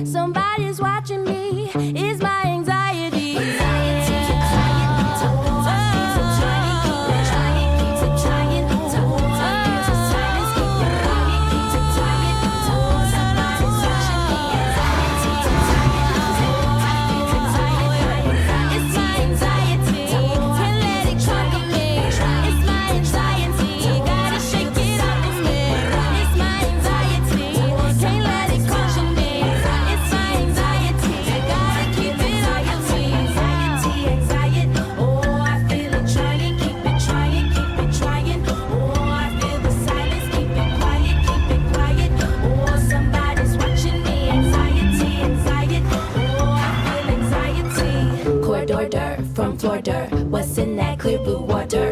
Somebody's watching me. Is my anxiety. From Florida, what's in that clear blue water?